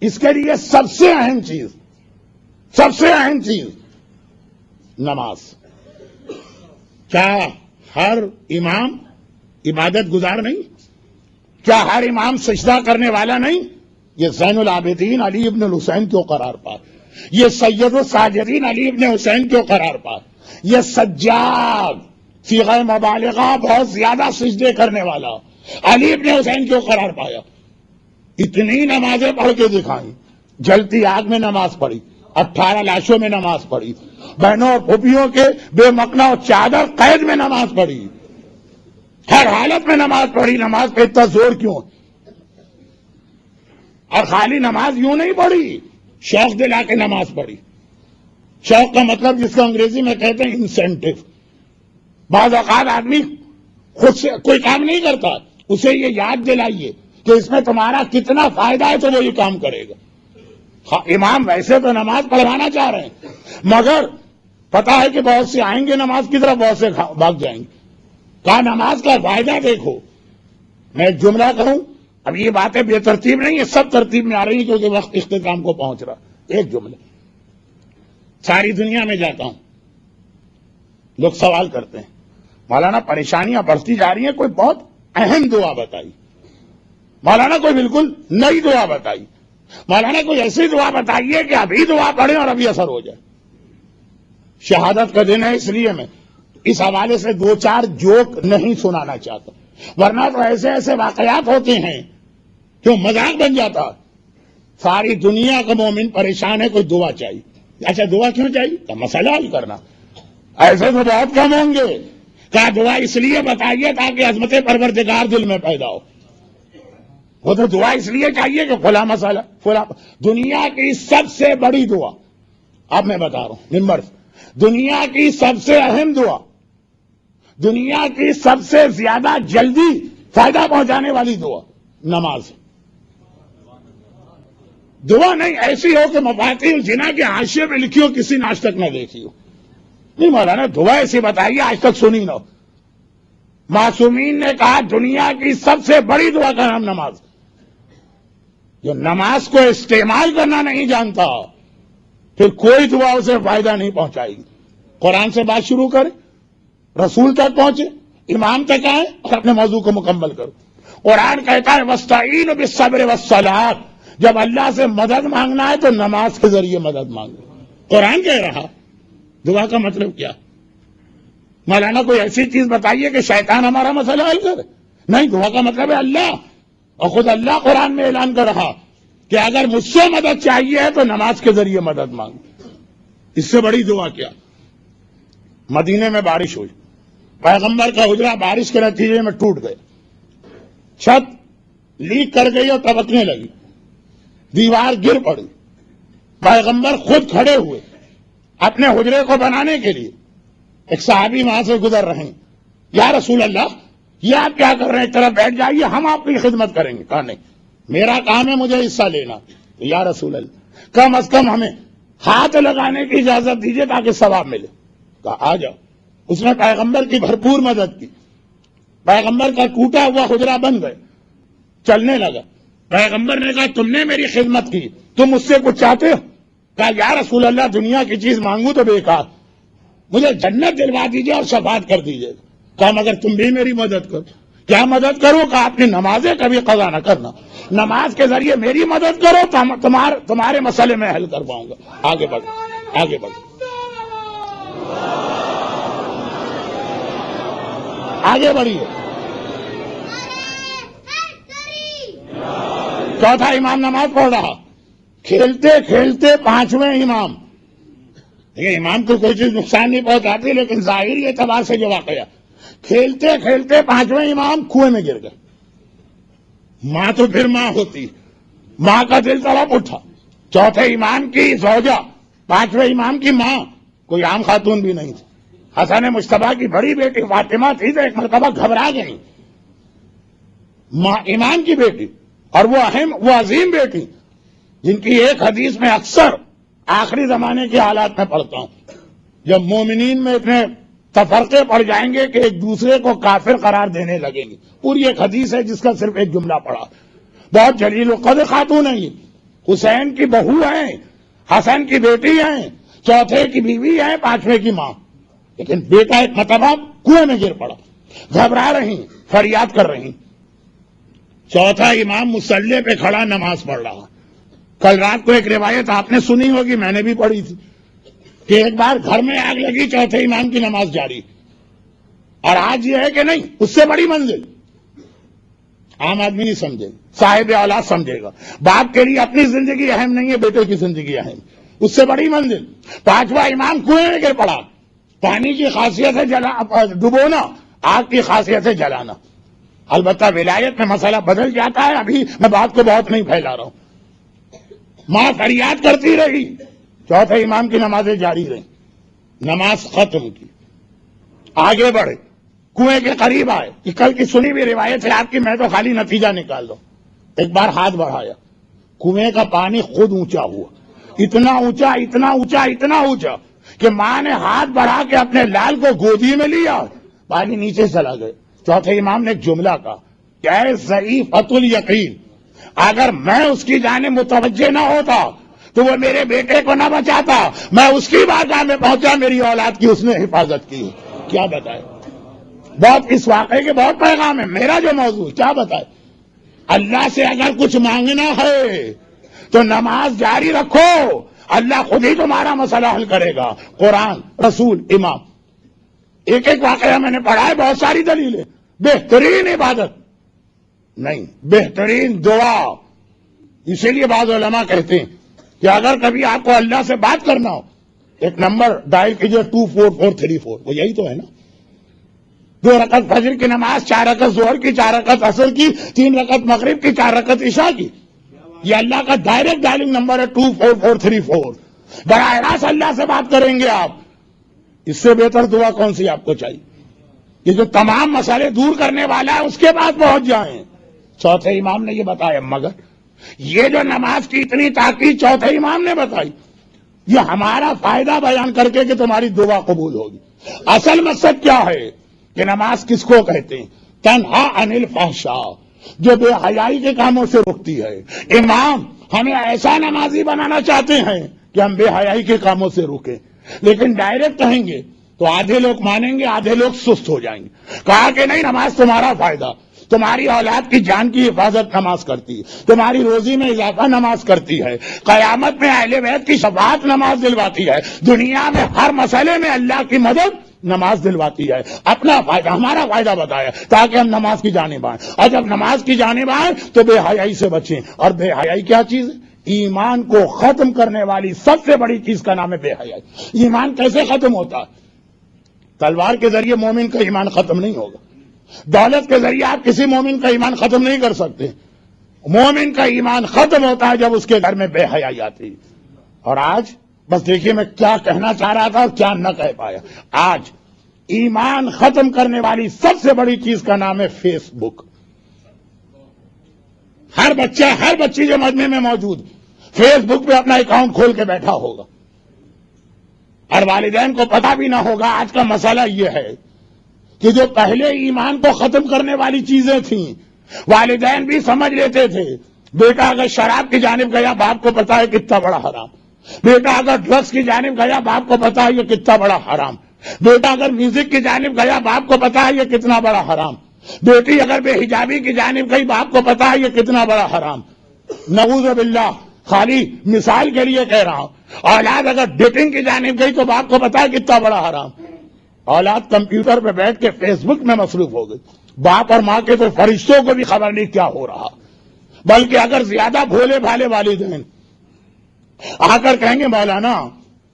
اس کے لیے سب سے اہم چیز نماز. کیا ہر امام عبادت گزار نہیں؟ کیا ہر امام سجدہ کرنے والا نہیں؟ یہ زین العابدین علی ابن الحسین کیوں قرار پا؟ یہ سید الساجدین علی ابن حسین کیوں قرار پا؟ یہ سجاد صیغہ مبالغہ بہت زیادہ سجدے کرنے والا علی ابن حسین کیوں قرار پایا؟ اتنی نمازیں پڑھ کے دکھائیں، جلتی آگ میں نماز پڑھی، 18 لاشوں میں نماز پڑھی، بہنوں اور پھوپھیوں کے بے مکنا اور چادر قید میں نماز پڑھی، ہر حالت میں نماز پڑھی. نماز پہ اتنا زور کیوں؟ اور خالی نماز یوں نہیں پڑھی، شوق دلا کے نماز پڑھی. شوق کا مطلب جس کو انگریزی میں کہتے ہیں انسینٹو. بعض اوقات آدمی خود سے کوئی کام نہیں کرتا، اسے یہ یاد دلائیے کہ اس میں تمہارا کتنا فائدہ ہے تو وہ یہ کام کرے گا. امام ویسے تو نماز پڑھوانا چاہ رہے ہیں، مگر پتا ہے کہ بہت سے آئیں گے نماز کی طرف، بہت سے بھاگ جائیں گے. کہا نماز کا فائدہ دیکھو. میں ایک جملہ کہوں، اب یہ باتیں بے ترتیب نہیں، یہ سب ترتیب میں آ رہی ہیں کیونکہ وقت اختتام کو پہنچ رہا. ایک جملہ، ساری دنیا میں جاتا ہوں، لوگ سوال کرتے ہیں مولانا پریشانیاں بڑھتی جا رہی ہیں، کوئی بہت اہم دعا بتائی. مولانا کوئی بالکل نئی دعا بتائی. مولانا کوئی ایسی دعا بتائیے کہ ابھی دعا پڑھیں اور ابھی اثر ہو جائے. شہادت کا دن ہے، اس لیے میں اس حوالے سے 2-4 جوک نہیں سنانا چاہتا، ورنہ تو ایسے ایسے واقعات ہوتے ہیں جو مذاق بن جاتا. ساری دنیا کا مومن پریشان ہے، کوئی دعا چاہیے. اچھا دعا کیوں چاہیے؟ مسئلہ حل کرنا. ایسے تو بہت کم ہوں گے. کیا دعا اس لیے بتائیے تاکہ عظمت پروردگار دل میں پیدا ہو. وہ تو دعا اس لیے چاہیے کہ فلاں مسئلہ فلاں. دنیا کی سب سے بڑی دعا، اب میں بتا رہا ہوں نمبر، دنیا کی سب سے اہم دعا، دنیا کی سب سے زیادہ جلدی فائدہ پہنچانے والی دعا نماز. دعا نہیں ایسی ہو کہ مفاتیح الجناں کے حاشیے میں لکھی ہو، کسی نے آج تک نہ دیکھی ہو. نہیں مولانا دعا ایسی بتائیے آج تک سنی نہ ہو. معصومین نے کہا دنیا کی سب سے بڑی دعا کا نام نماز. جو نماز کو استعمال کرنا نہیں جانتا پھر کوئی دعا اسے فائدہ نہیں پہنچائے گی. قرآن سے بات شروع کرے، رسول تک پہنچے، امام تک آئے اور اپنے موضوع کو مکمل کرو. قرآن کہتا ہے وَاسْتَعِینُوا بِالصَّبْرِ وَالصَّلَاةِ. جب اللہ سے مدد مانگنا ہے تو نماز کے ذریعے مدد مانگو. قرآن کہہ رہا. دعا کا مطلب کیا؟ مولانا کوئی ایسی چیز بتائیے کہ شیطان ہمارا مسئلہ حل کرے. نہیں، دعا کا مطلب ہے اللہ، اور خود اللہ قرآن میں اعلان کر رہا کہ اگر مجھ سے مدد چاہیے ہے تو نماز کے ذریعے مدد مانگو. اس سے بڑی دعا کیا؟ مدینے میں بارش ہوئی، پیغمبر کا حجرہ بارش کے نتیجے میں ٹوٹ گیا، چھت لیک کر گئی اور تبکنے لگی، دیوار گر پڑی. پیغمبر خود کھڑے ہوئے اپنے حجرے کو بنانے کے لیے. ایک صحابی وہاں سے گزر رہے ہیں، یا رسول اللہ یہ آپ کیا کر رہے ہیں؟ ایک طرف بیٹھ جائیے، ہم آپ کی خدمت کریں گے. کہا نہیں، میرا کام ہے مجھے حصہ لینا. یا رسول اللہ کم از کم ہمیں ہاتھ لگانے کی اجازت دیجیے تاکہ ثواب ملے. کہا آ جاؤ. اس نے پیغمبر کی بھرپور مدد کی. پیغمبر کا ٹوٹا ہوا حجرہ بن گئے، چلنے لگا. پیغمبر نے کہا تم نے میری خدمت کی، تم مجھ سے کچھ چاہتے ہو؟ کہا یا رسول اللہ دنیا کی چیز مانگوں تو بیکار، مجھے جنت دلوا دیجیے اور شفاعت کر دیجیے. کہا مگر تم بھی میری مدد کرو. کیا مدد کرو؟ کہا اپنی نمازیں کبھی قضا نہ کرنا، نماز کے ذریعے میری مدد کرو تو تمہارے مسئلے میں حل کر پاؤں گا. آگے بڑھو، آگے بڑھو، آگے بڑھیے. چوتھا امام نماز پڑھ رہا، کھیلتے کھیلتے 5ویں امام. دیکھیں امام کو کوئی چیز نقصان نہیں پہنچاتی، لیکن ظاہری اعتبار سے جو واقعہ، کھیلتے کھیلتے 5ویں امام کنویں میں گر گئے. ماں تو پھر ماں ہوتی، ماں کا دل تڑپ اٹھا. چوتھے امام کی زوجہ، 5ویں امام کی ماں کوئی عام خاتون بھی نہیں تھی، حسن مجتبیٰ کی بڑی بیٹی فاطمہ تھی، تو ایک مرتبہ گھبرا گئی. ماں امام کی بیٹی، اور وہ اہم، وہ عظیم بیٹی جن کی ایک حدیث میں اکثر آخری زمانے کے حالات میں پڑھتا ہوں، جب مومنین میں اتنے تفرقے پڑ جائیں گے کہ ایک دوسرے کو کافر قرار دینے لگیں گے. پوری ایک حدیث ہے جس کا صرف ایک جملہ پڑھا. بہت جلیل القدر خاتون ہے یہ، حسین کی بہو ہیں، حسن کی بیٹی ہیں، چوتھے کی بیوی ہیں، پانچویں کی ماں. لیکن بیٹا ایک مرتبہ کنویں میں گر پڑا، گھبرا رہی، فریاد کر رہی. چوتھا امام مصلی پہ کھڑا نماز پڑھ رہا. کل رات کو ایک روایت آپ نے سنی ہوگی، میں نے بھی پڑھی تھی، کہ ایک بار گھر میں آگ لگی، چوتھے امام کی نماز جاری. اور آج یہ ہے کہ نہیں، اس سے بڑی منزل عام آدمی نہیں سمجھے، صاحب اولاد سمجھے گا. باپ کے لیے اپنی زندگی اہم نہیں ہے، بیٹے کی زندگی اہم. اس سے بڑی منزل پانچواں امام کنویں میں گر پڑا. پانی کی خاصیت ہے ڈبونا، آگ کی خاصیت ہے جلانا. البتہ ولایت میں مسئلہ بدل جاتا ہے، ابھی میں بات کو بہت نہیں پھیلا رہا ہوں. ماں فریاد کرتی رہی، چوتھے امام کی نمازیں جاری رہی. نماز ختم کی، آگے بڑھے، کنویں کے قریب آئے. کہ کل کی سنی بھی روایت ہے آپ کی، میں تو خالی نتیجہ نکال دو. ایک بار ہاتھ بڑھایا، کنویں کا پانی خود اونچا ہوا، اتنا اونچا اتنا اونچا اتنا اونچا کہ ماں نے ہاتھ بڑھا کے اپنے لال کو گودی میں لیا، پانی نیچے چلا گئے. چوتھے امام نے ایک جملہ کہا کہ اے ضعیفۃ الیقین، اگر میں اس کی جانب متوجہ نہ ہوتا تو وہ میرے بیٹے کو نہ بچاتا، میں اس کی بارگاہ میں پہنچا، میری اولاد کی اس نے حفاظت کی. کیا بتائے، بہت اس واقعے کے بہت پیغام ہے. میرا جو موضوع کیا بتائے، اللہ سے اگر کچھ مانگنا ہے تو نماز جاری رکھو، اللہ خود ہی تمہارا مسئلہ حل کرے گا. قرآن، رسول، امام، ایک ایک واقعہ میں نے پڑھا ہے، بہت ساری دلیلیں. بہترین عبادت نہیں، بہترین دعا. اسی لیے بعض علماء کہتے ہیں کہ اگر کبھی آپ کو اللہ سے بات کرنا ہو، ایک نمبر ڈائل کیجئے 24434. وہ یہی تو ہے نا. 2 رکعت فجر کی نماز، 4 رکعت ظہر کی، 4 رکعت عصر کی، 3 رکعت مغرب کی، 4 رکعت عشاء کی. یہ اللہ کا ڈائریکٹ ڈائلنگ نمبر ہے 24434. براہ راست اللہ سے بات کریں گے آپ. اس سے بہتر دعا کون سی آپ کو چاہیے؟ یہ جو تمام مسئلے دور کرنے والا ہے اس کے پاس پہنچ جائیں. چوتھے امام نے یہ بتایا. مگر یہ جو نماز کی اتنی تاکید چوتھے امام نے بتائی، یہ ہمارا فائدہ بیان کر کے کہ تمہاری دعا قبول ہوگی. اصل مقصد کیا ہے کہ نماز کس کو کہتے ہیں؟ تنہا عن الفحشاء، جو بے حیائی کے کاموں سے روکتی ہے. امام ہمیں ایسا نمازی بنانا چاہتے ہیں کہ ہم بے حیائی کے کاموں سے روکیں. لیکن ڈائریکٹ کہیں گے تو آدھے لوگ مانیں گے، آدھے لوگ سست ہو جائیں گے. کہا کہ نہیں، نماز تمہارا فائدہ، تمہاری اولاد کی جان کی حفاظت نماز کرتی ہے، تمہاری روزی میں اضافہ نماز کرتی ہے، قیامت میں اہل بیت کی شفاعت نماز دلواتی ہے، دنیا میں ہر مسئلے میں اللہ کی مدد نماز دلواتی ہے. اپنا فائدہ، ہمارا فائدہ بتایا تاکہ ہم نماز کی جانب آئیں. اور جب نماز کی جانب آئیں تو بے حیائی سے بچیں. اور بے حیائی کیا چیز ہے؟ ایمان کو ختم کرنے والی سب سے بڑی چیز کا نام ہے بے حیائی. ایمان کیسے ختم ہوتا ہے؟ تلوار کے ذریعے مومن کا ایمان ختم نہیں ہوگا. دولت کے ذریعے آپ کسی مومن کا ایمان ختم نہیں کر سکتے. مومن کا ایمان ختم ہوتا ہے جب اس کے گھر میں بے حیائی آتی. اور آج بس دیکھیے میں کیا کہنا چاہ رہا تھا اور کیا نہ کہہ پایا. آج ایمان ختم کرنے والی سب سے بڑی چیز کا نام ہے فیس بک. ہر بچہ، ہر بچی جو مجمع میں موجود فیس بک پہ اپنا اکاؤنٹ کھول کے بیٹھا ہوگا، اور والدین کو پتا بھی نہ ہوگا. آج کا مسئلہ یہ ہے کہ جو پہلے ایمان کو ختم کرنے والی چیزیں تھیں والدین بھی سمجھ لیتے تھے. بیٹا اگر شراب کی جانب گیا، باپ کو پتا ہے کتنا بڑا حرام. بیٹا اگر ڈرگس کی جانب گیا، باپ کو پتا ہے یہ کتنا بڑا حرام. بیٹا اگر میوزک کی جانب گیا، باپ کو پتا ہے یہ کتنا بڑا حرام. بیٹی اگر بے حجابی کی جانب گئی، باپ کو پتا ہے یہ کتنا بڑا حرام. نعوذ باللہ، خالی مثال کے لیے کہہ رہا ہوں. اولاد اگر ڈیٹنگ کی جانب گئی تو باپ کو پتا ہے کتنا بڑا حرام. اولاد کمپیوٹر پہ بیٹھ کے فیس بک میں مصروف ہو گئی. باپ اور ماں کے تو فرشتوں کو بھی خبر نہیں کیا ہو رہا. بلکہ اگر زیادہ بھولے بھالے والدین آ کر کہیں گے مولانا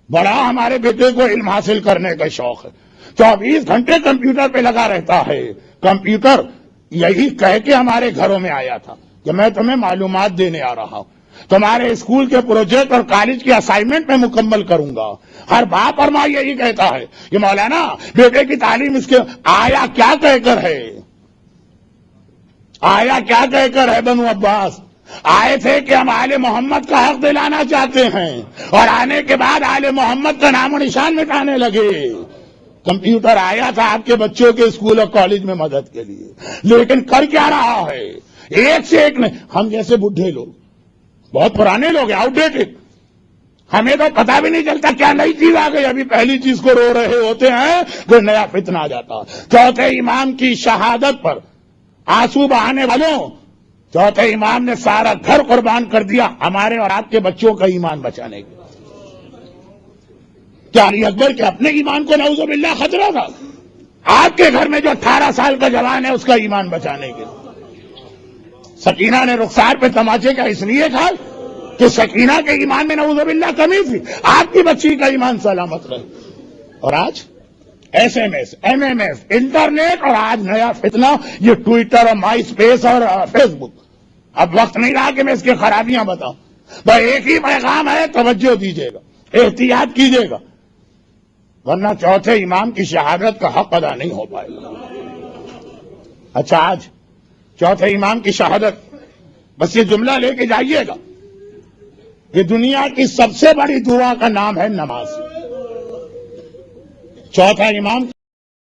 بڑا ہمارے بیٹے کو علم حاصل کرنے کا شوق ہے، 24 گھنٹے کمپیوٹر پہ لگا رہتا ہے. کمپیوٹر یہی کہہ کے ہمارے گھروں میں آیا تھا کہ میں تمہیں معلومات دینے آ رہا ہوں، تمہارے اسکول کے پروجیکٹ اور کالج کی اسائنمنٹ میں مکمل کروں گا. ہر باپ اور ماں یہی کہتا ہے کہ مولانا بیٹے کی تعلیم اس کے آیا کیا کہہ کر ہے، آیا کیا کہہ کر ہے. بنو عباس آئے تھے کہ ہم آل محمد کا حق دلانا چاہتے ہیں، اور آنے کے بعد آل محمد کا نام و نشان مٹانے لگے. کمپیوٹر آیا تھا آپ کے بچوں کے اسکول اور کالج میں مدد کے لیے، لیکن کر کیا رہا ہے؟ ایک سے ایک نہیں. ہم جیسے بڈھے لوگ بہت پرانے لوگ ہیں، آؤٹ ڈیٹڈ. ہمیں تو پتا بھی نہیں چلتا کیا نئی چیز آ گئی. ابھی پہلی چیز کو رو رہے ہوتے ہیں کوئی نیا فتنہ آ جاتا. چوتھے امام کی شہادت پر آنسو بہانے والوں، چوتھے امام نے سارا گھر قربان کر دیا ہمارے اور آپ کے بچوں کا ایمان بچانے کے. کیا علی اکبر کے اپنے ایمان کو نعوذ باللہ خطرہ تھا؟ آپ کے گھر میں جو 18 سال کا جوان ہے اس کا ایمان بچانے کے. سکینہ نے رخسار پہ تماچے کا اس لیے کھا کہ سکینہ کے ایمان میں نعوذ باللہ کمی تھی. آپ کی بچی کا ایمان سلامت رہے. اور آج S M S, M M S, internet, اور آج نیا فتنہ یہ ٹویٹر اور مائی اسپیس اور فیس بک. اب وقت نہیں رہا کہ میں اس کی خرابیاں بتاؤں. بس ایک ہی پیغام ہے، توجہ دیجیے گا، احتیاط کیجیے گا، ورنہ چوتھے امام کی شہادت کا حق ادا نہیں ہو پائے گا. اچھا، آج چوتھے امام کی شہادت، بس یہ جملہ لے کے جائیے گا، یہ دنیا کی سب سے بڑی دعا کا نام ہے نماز. چوتھا امام